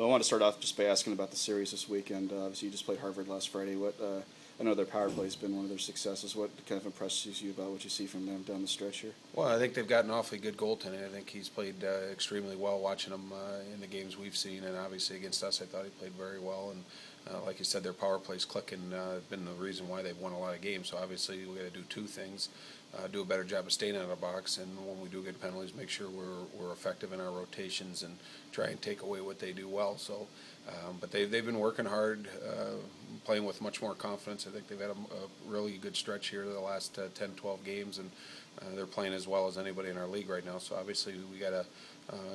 Well, I want to start off just by asking about the series this weekend. Obviously, you just played Harvard last Friday. I know their power play has been one of their successes. What kind of impresses you about what you see from them down the stretch here? Well, I think they've got an awfully good goaltending. I think he's played extremely well watching him in the games we've seen, and obviously against us I thought he played very well. And like you said, their power play's clicking. Been the reason why they've won a lot of games. So obviously we got to do two things. Do a better job of staying out of the box, and when we do get penalties, make sure we're effective in our rotations and try and take away what they do well. So, but they've been working hard, playing with much more confidence. I think they've had a really good stretch here the last 10, 12 games, and they're playing as well as anybody in our league right now. So obviously we got to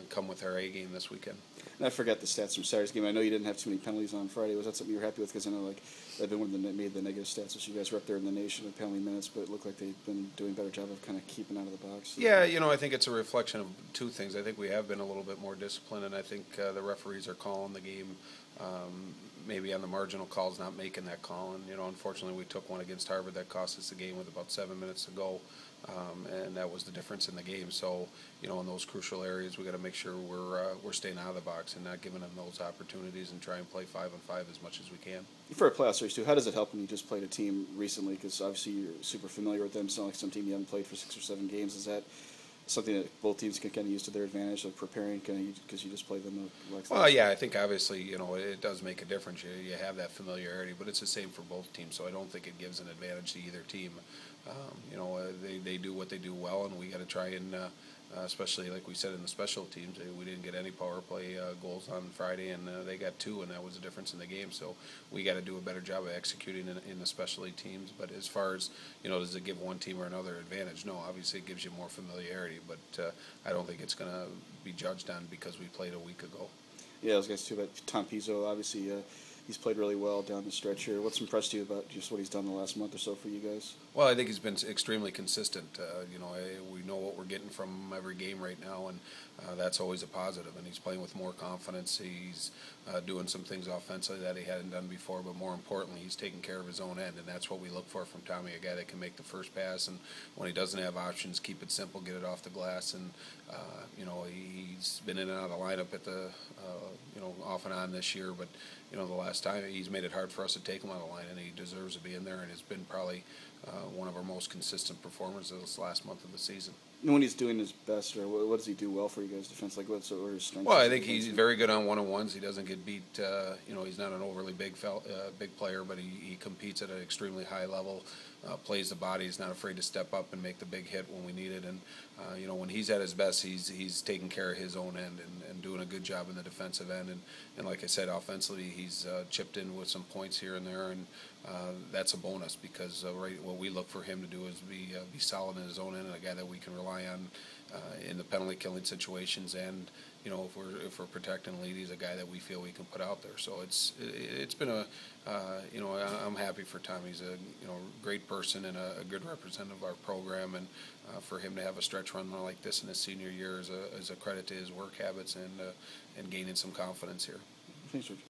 come with our A game this weekend. And I forgot the stats from Saturday's game. I know you didn't have too many penalties on Friday. Was that something you were happy with? Because I know they've been one of the made the negative stats. So you guys were up there in the nation with penalty minutes, but it looked like they've been doing a better job of kind of keeping out of the box. Yeah, I think it's a reflection of two things. I think we have been a little bit more disciplined, and I think the referees are calling the game maybe on the marginal calls, not making that call. And unfortunately, we took one against Harvard that cost us the game with about 7 minutes to go, and that was the difference in the game. So, in those crucial areas, we got to make sure we're staying out of the box and not giving them those opportunities, and try and play 5-on-5 as much as we can. For a playoff series too, how does it help when you just played a team recently? Because obviously you're super familiar with them. It's not like some team you haven't played for 6 or 7 games. Is that something that both teams can kind of use to their advantage, like preparing, because you just played them? Well, yeah, I think obviously it does make a difference. You have that familiarity, but it's the same for both teams. So I don't think it gives an advantage to either team. They do what they do well, and we got to try and, especially like we said in the special teams, we didn't get any power play goals on Friday, and they got 2, and that was the difference in the game. So we got to do a better job of executing in the specialty teams. But as far as does it give one team or another advantage? No, obviously it gives you more familiarity, but I don't think it's going to be judged on because we played a week ago. Yeah, I was going to say too about Tom Pizzo. Obviously, he's played really well down the stretch here. What's impressed you about just what he's done the last month or so for you guys? Well, I think he's been extremely consistent. We know what we're getting from him every game right now, and that's always a positive. And he's playing with more confidence. He's doing some things offensively that he hadn't done before, but more importantly, he's taking care of his own end, and that's what we look for from Tommy, a guy that can make the first pass, and when he doesn't have options, keep it simple, get it off the glass. And he's been in and out of the lineup at the off and on this year, but the last time he's made it hard for us to take him on the line, and he deserves to be in there, and has been probably one of our most consistent performers this last month of the season. And when he's doing his best, or what does he do well for you guys defense? Like what's his strengths? Well, I think he's very good on one-on-ones. He doesn't get beat. He's not an overly big player, but he competes at an extremely high level. Plays the body. He's not afraid to step up and make the big hit when we need it. And when he's at his best, he's taking care of his own end and doing a good job in the defensive end. And like I said, offensively, he's chipped in with some points here and there, and that's a bonus because what we look for him to do is be solid in his own end and a guy that we can rely on in the penalty killing situations. And if we're protecting lead, he's a guy that we feel we can put out there. So it's been I'm happy for Tom. He's a great person and a good representative of our program, and for him to have a stretch run like this in his senior year is a credit to his work habits and gaining some confidence here. Thanks, George.